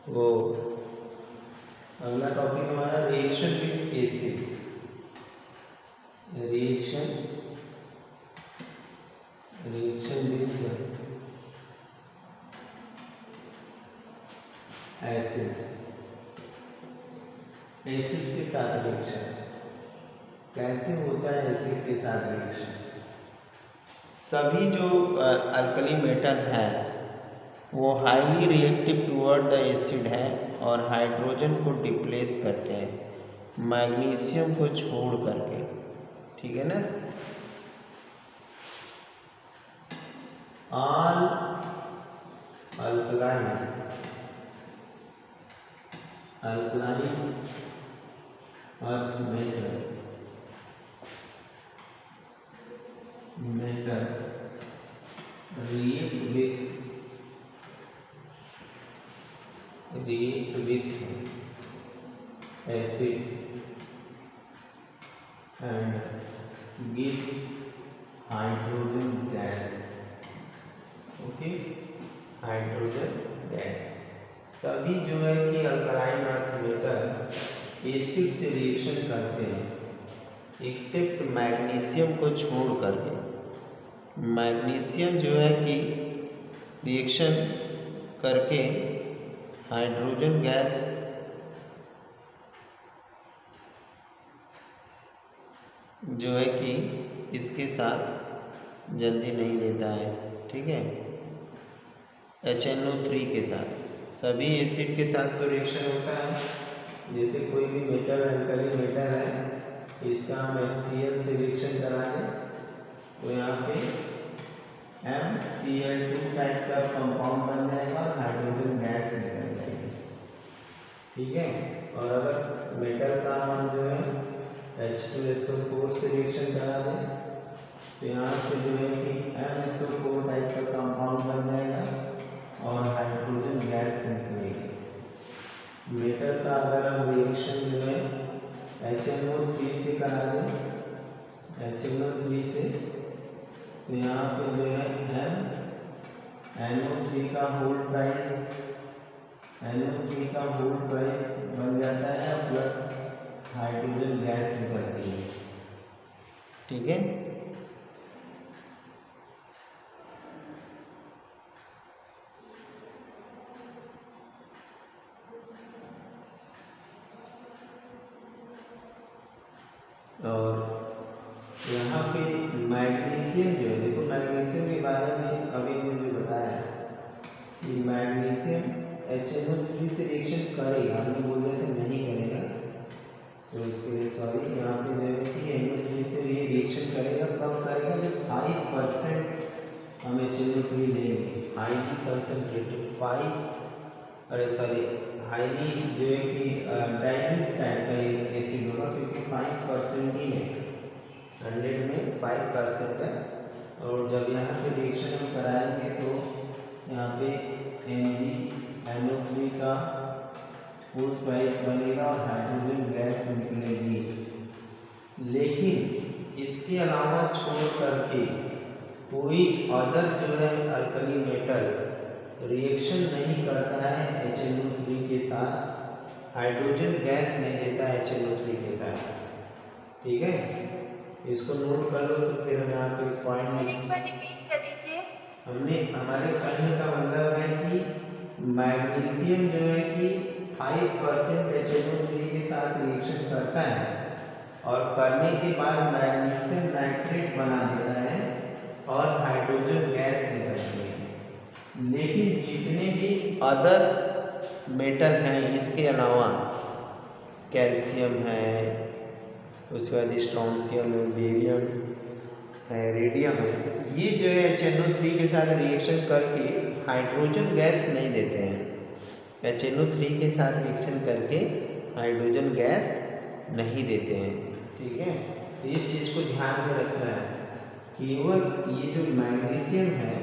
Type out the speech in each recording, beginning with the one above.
वो अगला टॉपिक हमारा reaction with acid. Reaction with acid. Acid के साथ रिएक्शन कैसे होता है? एसिड के साथ रिएक्शन, सभी जो अल्कली मेटल है वो highly reactive toward the acid है और हाइड्रोजन को डिप्लेस करते हैं मैग्नीशियम को छोड़ करके, ठीक है ना। All alkaline earth metal react with acid and give hydrogen gas। Okay, hydrogen gas. सभी जो है कि अल्कलाइन अर्थ मेटल एसिड से रिएक्शन करते हैं एक्सेप्ट मैग्नीशियम को छोड़ करके। मैग्नीशियम जो है कि रिएक्शन करके हाइड्रोजन गैस जो है कि इसके साथ जल्दी नहीं देता है, ठीक है। HNO3 के साथ, सभी एसिड के साथ तो रिएक्शन होता है। जैसे कोई भी मेटल अल्कली मेटल है, इसका हम HCl से रिएक्शन करा दें तो यहाँ पे MCl2 टाइप का कंपाउंड बन जाएगा और हाइड्रोजन गैस निकल जाएगी, ठीक है। और अगर मेटल का हम जो है H2SO4 से रिएक्शन करा दें तो यहाँ से जो है कि MSO4 टाइप का कंपाउंड बन जाएगा और हाइड्रोजन गैस निकलेगी। मेटल का अगर हम रिएक्शन जो है HNO3 से करा दें, HNO3 से, तो यहाँ पे जो है NO3 का होल प्राइस बन जाता है प्लस हाइड्रोजन गैस निकलती है, ठीक है। और यहाँ पे मैग्नीशियम जो है, देखो मैग्नीशियम के बारे में अभी मुझे बताया कि मैग्नीशियम HNO3 से रिएक्शन करेगा, हमने बोल रहे थे नहीं करेगा, तो इसके लिए सॉरी। यहाँ पे जो है कि NO3 से ये रिएक्शन करेगा, कब करेगा? जब 5% हम HNO3 लेंगे, हाईली कंसनट्रेटेड हाईली जो है कि डाइल्यूट टाइप का एसिड होगा, क्योंकि 5% ही है, 100 में 5% है। और जब यहाँ पे रिएक्शन हम कराएंगे तो यहाँ पे NaNO3 का फुल प्राइस बनेगा और हाइड्रोजन गैस निकलेगी। लेकिन इसके अलावा छोड़ करके कोई अदर जो है अल्कली मेटल रिएक्शन नहीं करता है HNO3 के साथ, हाइड्रोजन गैस नहीं देता है HNO3 के साथ, ठीक है। इसको नोट कर लो। तो फिर हम यहाँ पे पॉइंट हमने हमारे कहने का मतलब है कि मैग्नीशियम जो है कि 5% HNO3 के साथ रिएक्शन करता है और करने के बाद मैग्नीशियम नाइट्रेट बना देता है और हाइड्रोजन गैस निकलती है। लेकिन जितने भी अदर मेटल हैं इसके अलावा, कैल्शियम है, उसके बाद स्ट्रोंशियम है, बेरियम है, रेडियम है, ये जो है HNO3 के साथ रिएक्शन करके हाइड्रोजन गैस नहीं देते हैं। HNO3 के साथ रिएक्शन करके हाइड्रोजन गैस नहीं देते हैं, ठीक है। तो इस चीज़ को ध्यान में रखना है। केवल ये जो मैग्नीशियम है,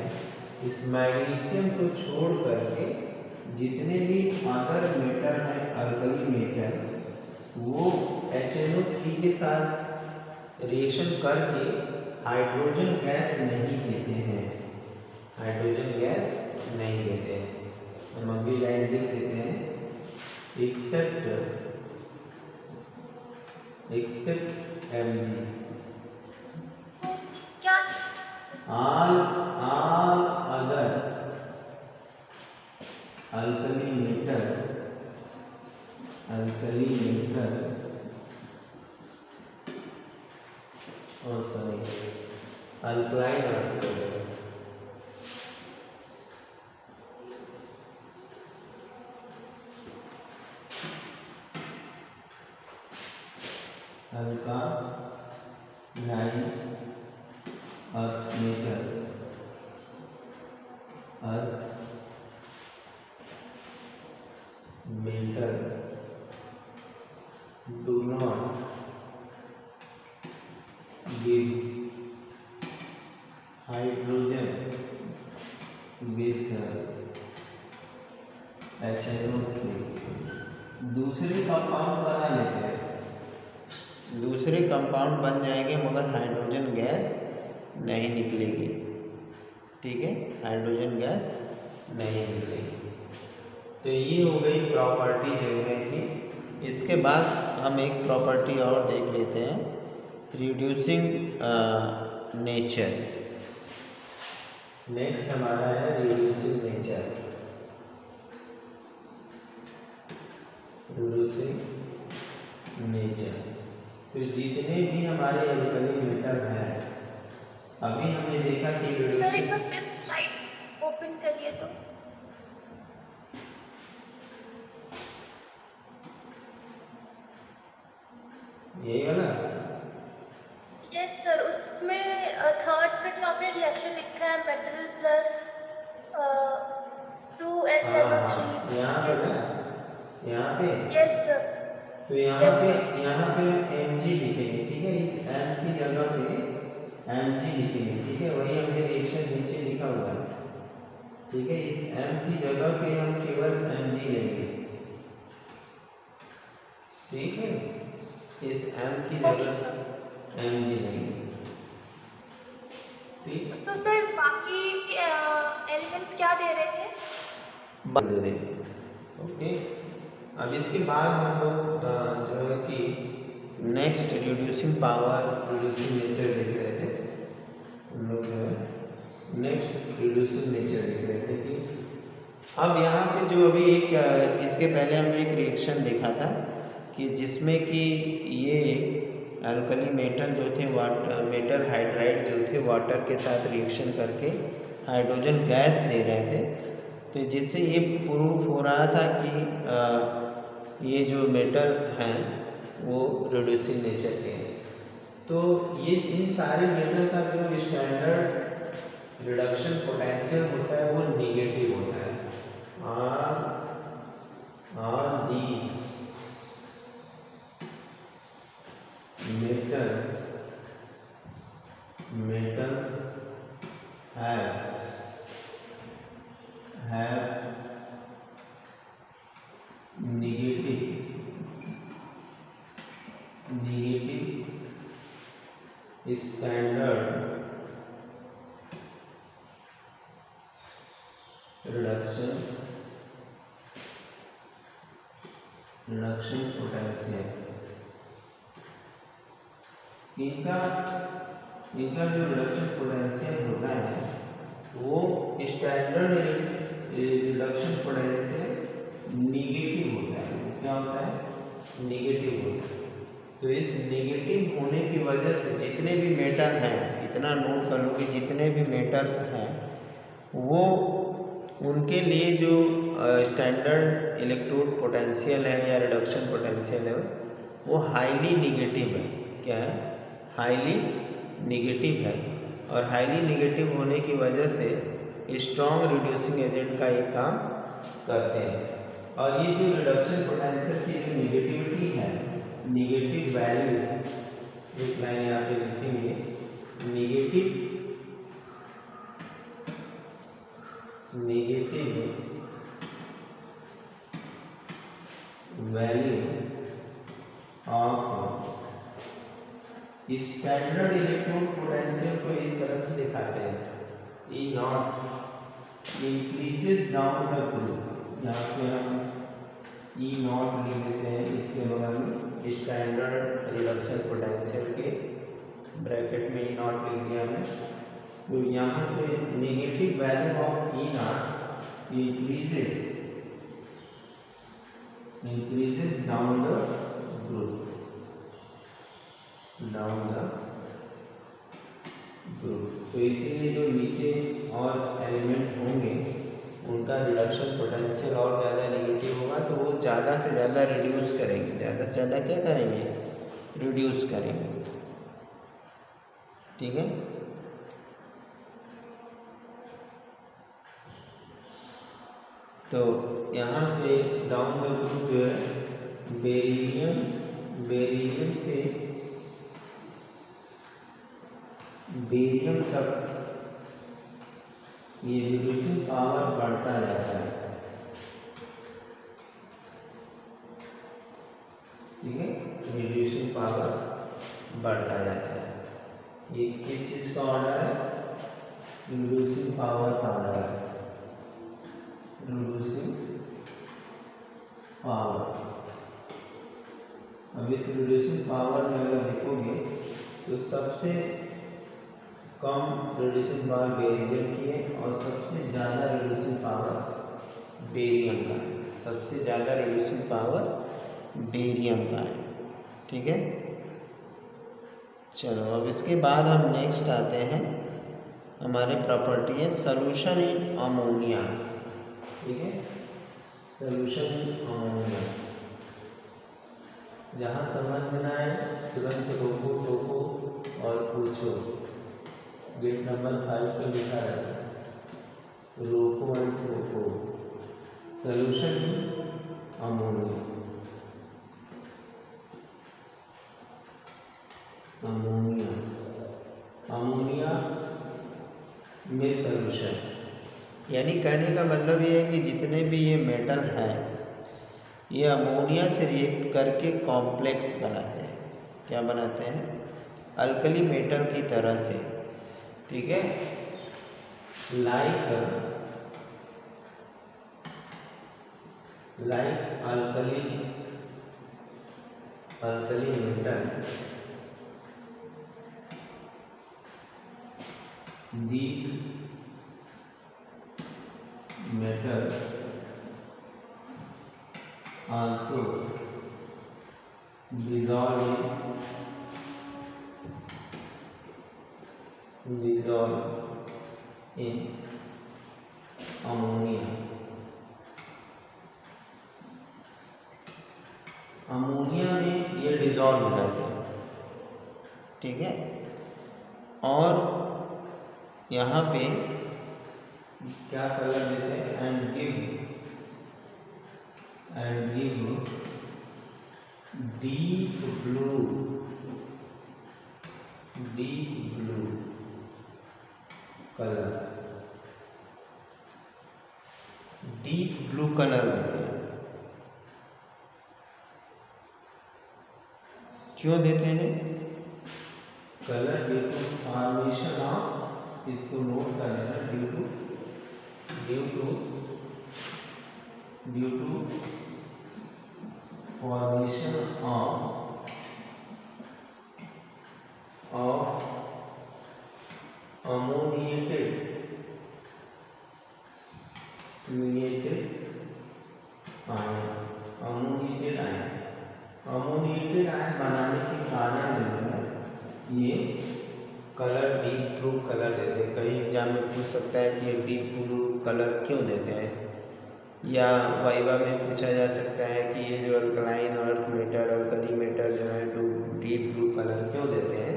इस मैग्नीशियम को छोड़ करके जितने भी अदर मेटल हैं अल्कली मेटल, वो HNO3 के साथ रिएक्शन करके हाइड्रोजन गैस नहीं देते हैं, हाइड्रोजन गैस नहीं देते हैं। हम अगली लाइन लिख देते हैं except Mg, क्या? all other alkali metal or sorry alkaline earth metal do not give hydrogen with HNO3। दूसरे कंपाउंड बना लेते हैं, दूसरे कंपाउंड बन जाएंगे मगर हाइड्रोजन गैस नहीं निकलेगी। ठीक है, हाइड्रोजन गैस नहीं निकलेगी। तो ये हो गई प्रॉपर्टी जो है कि। इसके बाद हम एक प्रॉपर्टी और देख लेते हैं, रिड्यूसिंग नेचर। नेक्स्ट हमारा है रिड्यूसिंग नेचर। रिड्यूसिंग नेचर तो जितने भी हमारे एल्कली मेटल हैं, अभी हमने देखा कि सर एक बार फिफ्थ स्लाइड ओपन करिए तो। यही वाला। यस सर, उसमें थर्ड पे जो आपने रिएक्शन लिखा है मेटल प्लस 2SNO3। यहाँ पे ना, यहाँ पे। Yes sir. तो यहाँ पे Mg लिखेंगे। ठीक है, इस M की जगह पे Mg लिखेंगे। ठीक है, वही हमने रिएक्शन नीचे लिखा हुआ है। ठीक है, इस M की जगह पे हम केवल Mg लेंगे। ठीक है, इस M की जगह Mg लेंगे। ठीक, तो सर बाकी एलिमेंट्स क्या दे रहे थे? बंद दे। ओके, अब इसके बाद हम लोग जो है कि next reducing power, reducing nature देख रहे थे। हम लोग जो है नेक्स्ट रिड्यूसिंग नेचर देख रहे थे कि अब यहाँ पे जो अभी एक इसके पहले हमने एक रिएक्शन देखा था कि जिसमें कि ये अल्कली मेटल जो थे मेटल हाइड्राइड जो थे वाटर के साथ रिएक्शन करके हाइड्रोजन गैस दे रहे थे। तो जिससे ये प्रूफ हो रहा था कि ये जो मेटल हैं वो रिड्यूसिंग नेचर के हैं। तो ये इन सारे मेटल का जो स्टैंडर्ड रिडक्शन पोटेंशियल होता है वो निगेटिव होता है। All these metals have negative standard reduction potential. इनका जो रिडक्शन पोटेंशियल होता है वो स्टैंडर्ड रिडक्शन पोटेंशियल निगेटिव होता है। क्या होता है? निगेटिव होता है। तो इस निगेटिव होने की वजह से जितने भी मेटल हैं, इतना नोट कर लो कि जितने भी मेटल हैं वो उनके लिए जो स्टैंडर्ड इलेक्ट्रोड पोटेंशियल है या रिडक्शन पोटेंशियल है वो हाईली निगेटिव है। क्या है? हाईली निगेटिव है। और हाईली निगेटिव होने की वजह से स्ट्रॉन्ग रिड्यूसिंग एजेंट का ये काम करते हैं। और ये जो रिडक्शन पोटेंशियल की जो निगेटिविटी है, निगेटिव वैल्यू, एक लाइन यहाँ पे लिखेंगे, negative value of standard electrode potential को इस तरह से दिखाते हैं, E nought increases down the group. यहाँ पे हम ई नॉट रिडक्शन पोटेंशियल के, ब्रैकेट में ई नॉट लिख दिया है। तो यहाँ से negative value of E nought increases down the group, तो इसीलिए जो नीचे और एलिमेंट होंगे उनका रिडक्शन पोटेंशियल और ज़्यादा नेगेटिव होगा, तो वो ज़्यादा से ज़्यादा रिड्यूस करेंगे, ज़्यादा से ज़्यादा क्या करेंगे, रिड्यूस करेंगे। ठीक है, तो यहाँ से डाउन द ग्रुप जो है बेरिलियम से बेरियम तक ये रिड्यूसिंग पावर बढ़ता जाता है। ठीक है, रिड्यूसिंग पावर बढ़ता जाता है। ये किस चीज़ का ऑर्डर है, रिड्यूसिंग पावर का ऑर्डर है, रिड्यूसिंग पावर। अब इस रिड्यूसिंग पावर में अगर देखोगे तो सबसे कम रिड्यूसिंग पावर बेरिलियम की है और सबसे ज़्यादा रिड्यूसिंग पावर बेरियम का है, सबसे ज़्यादा रिड्यूसिंग पावर बेरियम का है। ठीक है, चलो अब इसके बाद हम नेक्स्ट आते हैं, हमारे प्रॉपर्टी है सोल्यूशन इन अमोनिया। ठीक है, सोल्यूशन इन अमोनिया, जहाँ समझ में ना आए तुरंत रोको टोको और पूछो। गेट नंबर 5 पे लिखा रहता है रोको एंड टोको, सोल्यूशन इन अमोनिया। अमोनिया में सोल्यूशन, यानी कहने का मतलब ये है कि जितने भी ये मेटल हैं ये अमोनिया से रिएक्ट करके कॉम्प्लेक्स बनाते हैं। क्या बनाते हैं, अल्कली मेटल की तरह से। ठीक है, like alkali metal, these metals also dissolve in ammonia। Ammonia में ये डिजॉल्व हो जाते हैं। ठीक है, और यहाँ पे क्या कलर देते हैं, and give deep blue colour, deep blue colour देते हैं। क्यों देते हैं colour, due to formation of, इसको नोट कर लेना, due to formation of ammoniated ion. Ammoniated ion बनाने के कारण जो है ये कलर डीप ब्लू कलर देते हैं। कहीं एग्जाम में पूछ सकता है कि डीप ब्लू कलर क्यों देते हैं, या वाइवा में पूछा जा सकता है कि ये जो alkaline earth metal alkali metal जो है तो डीप ब्लू कलर क्यों देते हैं।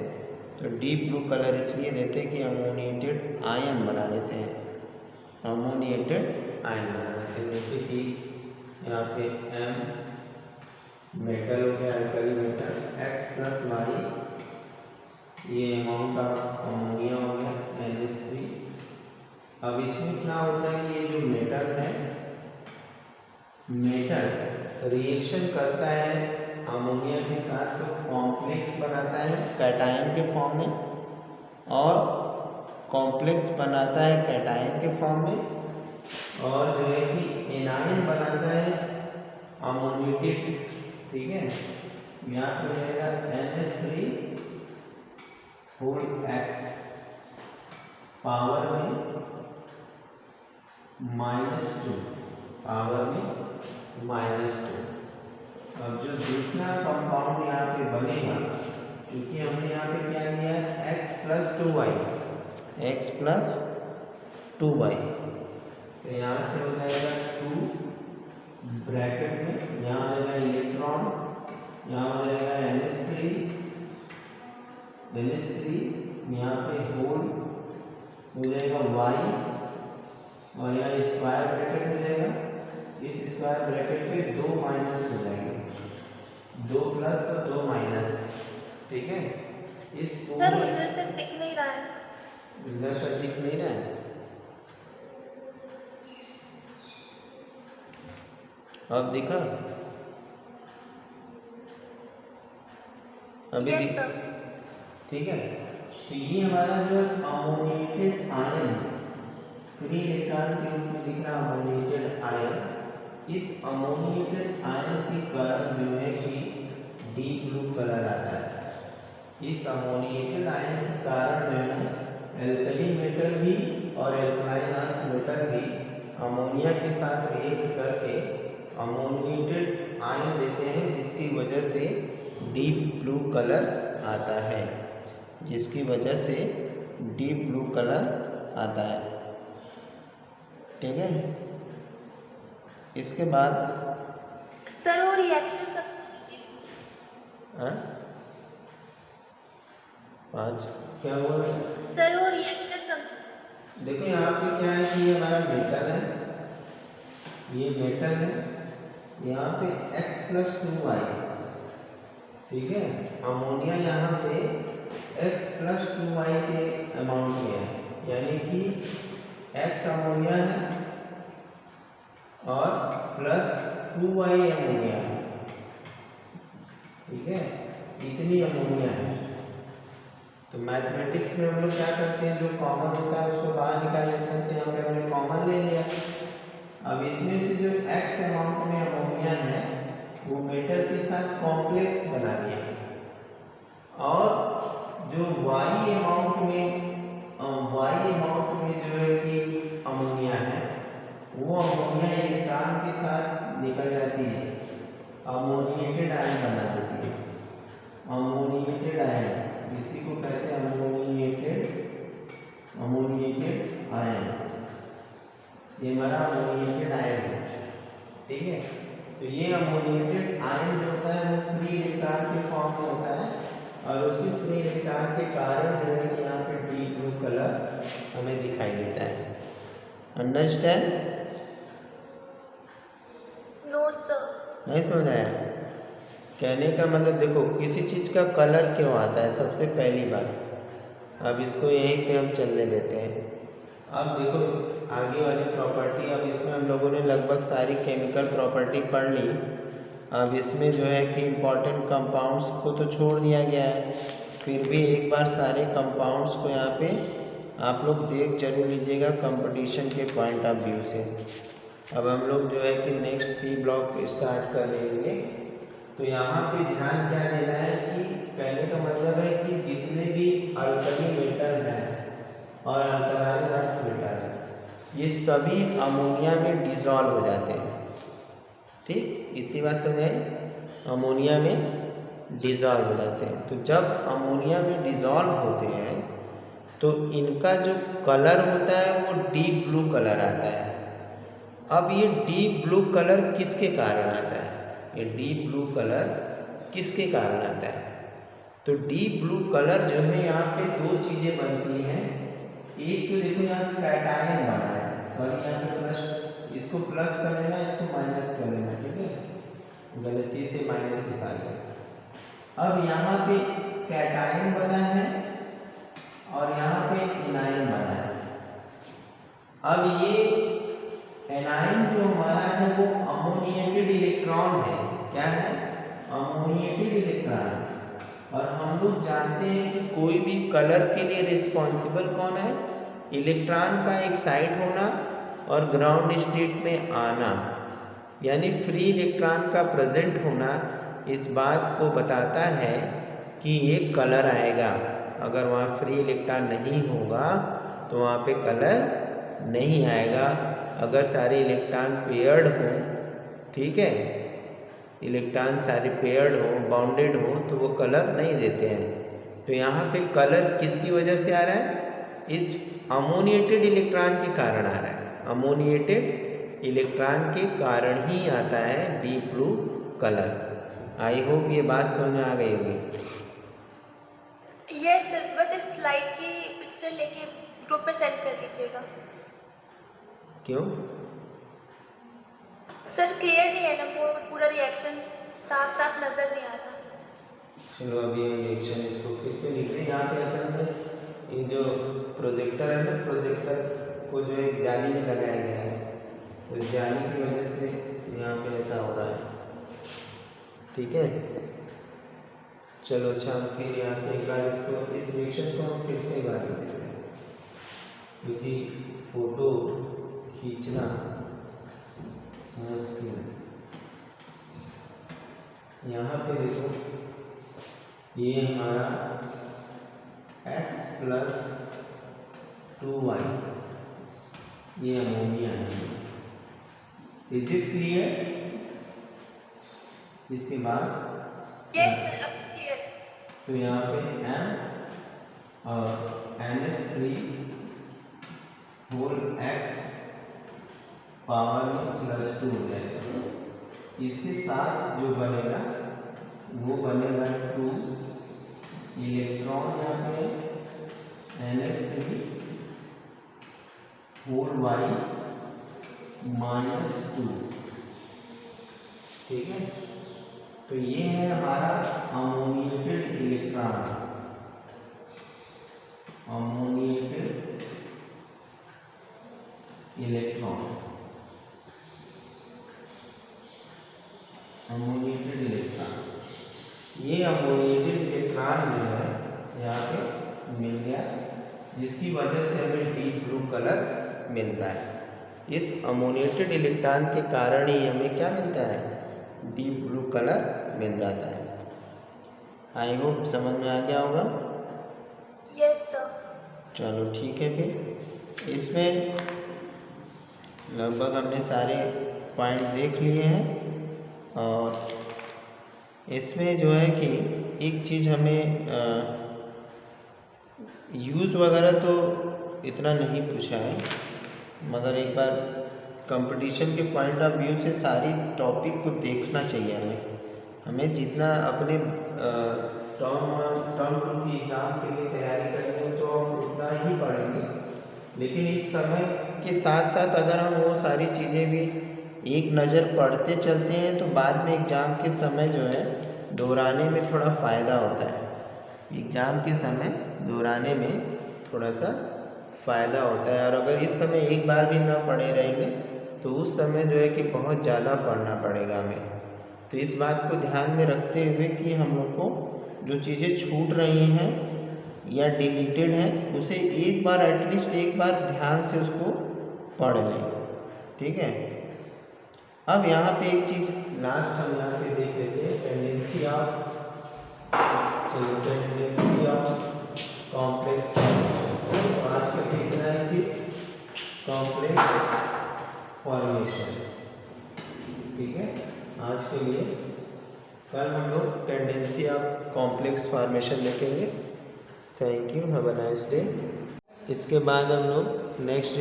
तो डीप ब्लू कलर इसलिए देते हैं कि अमोनिएटेड आयन बना देते हैं, अमोनिएटेड आयन बना देते हैं। जैसे कि यहाँ पे M मेटल हो गया, alkali metal, X plus y, ये अमाउंट ऑफ अमोनिया हो गया NH3। अब इसमें क्या होता है कि ये जो मेटल है, मेटल रिएक्शन करता है अमोनिया के साथ, तो कॉम्प्लेक्स बनाता है कैटायन के फॉर्म में, और कॉम्प्लेक्स बनाता है कैटायन के फॉर्म में, और जो है कि एनायन बनाता है अमोनिएटेड। ठीक है, यहाँ पे रहेगा NH3 होल x पावर में -2, पावर में -2। अब जो दूसरा कंपाउंड यहाँ पे बनेगा, क्योंकि हमने यहाँ पे क्या लिया है x प्लस 2y, तो यहाँ से हो जाएगा 2 ब्रैकेट में, यहाँ हो जाएगा इलेक्ट्रॉन, यहाँ हो जाएगा NH3, यहाँ पे होल हो जाएगा y, और यहाँ स्क्वायर ब्रैकेट हो जाएगा। इस स्क्वायर ब्रैकेट पे 2 माइनस हो जाएंगे, 2 प्लस और 2 माइनस, ठीक है। इस सर उधर तक दिख नहीं रहा है, इधर तक दिख नहीं रहा है। अब दिखा, अभी यस सर। ठीक है। तो ये हमारा जो अमोनिएटेड आयन फ्री इलेक्ट्रॉन के रूप में दिख रहा है, अमोनिएटेड आयन, इस अमोनिएटेड आयन के कारण जो है कि डीप ब्लू कलर आता है। इस अमोनिएटेड आयन के कारण जो है एल्कली मेटल भी और एल्कलाइन मेटल भी अमोनिया के साथ रिएक्ट करके अमोनिएटेड आयन देते हैं, जिसकी वजह से डीप ब्लू कलर आता है, जिसकी वजह से डीप ब्लू कलर आता है, ठीक है। इसके बाद सर वो रिएक्शन सब पाँच क्या हुआ सर, वो रिएक्शन सब देखो यहाँ पे क्या है कि ये हमारा मेटल है, ये मेटल है, यहाँ पे x प्लस 2y, ठीक है। अमोनिया यहाँ पे x प्लस 2y के अमाउंट में है, यानी कि x अमोनिया है और प्लस 2y अमोनिया है, ठीक है। इतनी अमोनिया है। तो मैथमेटिक्स में हम लोग क्या करते हैं, जो कॉमन होता है उसको बाहर निकाल लेते हैं, तो यहाँ पे हमने कॉमन ले लिया। अब इसमें से जो x अमाउंट में अमोनिया है वो मेटल के साथ कॉम्प्लेक्स बना दिया, और जो y अमाउंट में जो है कि अमोनिया है, वो अमोनिया इलेक्ट्रॉन के साथ निकल जाती है, अमोनिएटेड आयन बना देती है। अमोनिएटेड आयन, इसी को कहते हैं अमोनिएटेड आयन। ये हमारा अमोनिएटेड आयन है, ठीक है। तो ये अमोनिएटेड आयन जो होता है वो फ्री इलेक्ट्रॉन के फॉर्म में होता है, और उसी फ्री इलेक्ट्रॉन के कारण जो है कि यहाँ पे डीप ब्लू कलर हमें दिखाई देता है। अंडरस्टैंड? No sir. नहीं समझ आया? कहने का मतलब देखो, किसी चीज़ का कलर क्यों आता है, सबसे पहली बात। अब इसको यहीं पे हम चलने देते हैं। अब देखो आगे वाली प्रॉपर्टी, अब इसमें हम लोगों ने लगभग सारी केमिकल प्रॉपर्टी पढ़ ली। अब इसमें जो है कि इम्पॉर्टेंट कंपाउंड्स को तो छोड़ दिया गया है, फिर भी एक बार सारे कंपाउंड्स को यहाँ पे आप लोग देख जरूर लीजिएगा कंपटीशन के पॉइंट ऑफ व्यू से। अब हम लोग जो है कि नेक्स्ट पी ब्लॉक स्टार्ट कर लेंगे। तो यहाँ पे ध्यान क्या देना है कि कहने का मतलब है कि जितने भी अल्कली मेटल हैं और अल्कलाइन अर्थ मेटल है, ये सभी अमोनिया में डिसॉल्व हो जाते हैं, ठीक। इतनी बात समझ आई? अमोनिया में डिसॉल्व हो जाते हैं। तो जब अमोनिया में डिसॉल्व होते हैं तो इनका जो कलर होता है वो डीप ब्लू कलर आता है। अब ये डीप ब्लू कलर किसके कारण आता है? ये डीप ब्लू कलर किसके कारण आता है? तो डीप ब्लू कलर जो है यहाँ पे दो चीज़ें बनती हैं। एक तो देखो यहाँ कैटायन बना है, सॉरी यहाँ पे प्लस, इसको प्लस कर लेना, इसको माइनस कर लेना, ठीक है, गलती से माइनस निकाल लिया। अब यहाँ पे कैटायन बना है और यहाँ पे एनायन बना है। अब ये एनायन जो हमारा है वो अमोनिएटेड इलेक्ट्रॉन है। क्या है? Ammoniated electron. और हम लोग जानते हैं कि कोई भी कलर के लिए रिस्पॉन्सिबल कौन है? इलेक्ट्रॉन का एक साइड होना और ग्राउंड स्टेट में आना, यानी फ्री इलेक्ट्रॉन का प्रेजेंट होना इस बात को बताता है कि ये कलर आएगा। अगर वहाँ फ्री इलेक्ट्रॉन नहीं होगा तो वहाँ पे कलर नहीं आएगा। अगर सारे इलेक्ट्रॉन पेयर्ड हो, ठीक है, इलेक्ट्रॉन सारे पेयर्ड हो, बाउंडेड हो, तो वो कलर नहीं देते हैं। तो यहाँ पे कलर किसकी वजह से आ रहा है? इस अमोनिएटेड इलेक्ट्रॉन के कारण आ रहा है। अमोनिएटेड इलेक्ट्रॉन के कारण ही आता है deep blue colour. I hope ये बात समझ में आ गई होगी। यस सर, बस इस स्लाइड की पिक्चर लेके ग्रुप पे सेंड कर दीजिएगा। क्यों? सर क्लियर नहीं है ना, पूरा रिएक्शन साफ साफ नजर नहीं आ रहा। चलो अभी हम रिएक्शन इसको फिर से लिख रहे हैं। यहाँ पे असल में ये जो प्रोजेक्टर है ना, प्रोजेक्टर को जो एक जाली में लगाया गया है, तो जाली की वजह से यहाँ पे ऐसा हो रहा है, ठीक है। चलो अच्छा, हम फिर यहाँ से एक बार इसको, इस रिएक्शन को हम फिर से एक बार लिख देते हैं, क्योंकि फोटो खींचना मुश्किल है। यहाँ पे देखो, ये हमारा x + 2y, ये अमोनिया है। Is it clear? इसके बाद यस सर, अब क्लियर। तो यहाँ पे m और NH3 होल x पावर में +2 हो जाएगा। इसके साथ जो बनेगा वो बनेगा 2 इलेक्ट्रॉन, यहाँ पे NH3 होल y -2, ठीक है। तो ये है हमारा ammoniated electron, ammoniated electron, ammoniated electron. ये अमोनिएटेड इलेक्ट्रॉन जो है यहाँ पे मिल गया, जिसकी वजह से हमें डीप ब्लू कलर मिलता है। इस अमोनिएटेड इलेक्ट्रॉन के कारण ही हमें क्या मिलता है? डीप ब्लू कलर मिल जाता है। आई होप समझ में आ गया होगा। Yes sir. चलो ठीक है, फिर इसमें लगभग हमने सारे पॉइंट देख लिए हैं। और इसमें जो है कि एक चीज़ हमें यूज़ वगैरह तो इतना नहीं पूछा है, मगर एक बार कंपटीशन के पॉइंट ऑफ व्यू से सारी टॉपिक को देखना चाहिए हमें जितना अपने टर्म 2 की एग्ज़ाम के लिए तैयारी करेंगे तो हम उतना ही पढ़ेंगे, लेकिन इस समय के साथ साथ अगर हम वो सारी चीज़ें भी एक नज़र पढ़ते चलते हैं तो बाद में एग्ज़ाम के समय जो है दोहराने में थोड़ा फ़ायदा होता है। एग्ज़ाम के समय दोहराने में थोड़ा सा फ़ायदा होता है, और अगर इस समय एक बार भी ना पढ़े रहेंगे तो उस समय जो है कि बहुत ज़्यादा पढ़ना पड़ेगा हमें। तो इस बात को ध्यान में रखते हुए कि हम लोग को जो चीज़ें छूट रही हैं या डिलीटेड हैं उसे एक बार, एटलीस्ट एक बार ध्यान से उसको पढ़ लें, ठीक है। अब यहाँ पे एक चीज़ लास्ट हम यहाँ पे देख लेते हैं, टेंडेंसी ऑफ, चलो टेंडेंसी ऑफ कॉम्प्लेक्स फॉर्मेशन। आज का देखना है कि कॉम्प्लेक्स फॉर्मेशन, ठीक है। आज के लिए, कल हम लोग टेंडेंसी ऑफ कॉम्प्लेक्स फॉर्मेशन देखेंगे। Thank you, have a nice day. इसके बाद हम लोग नेक्स्ट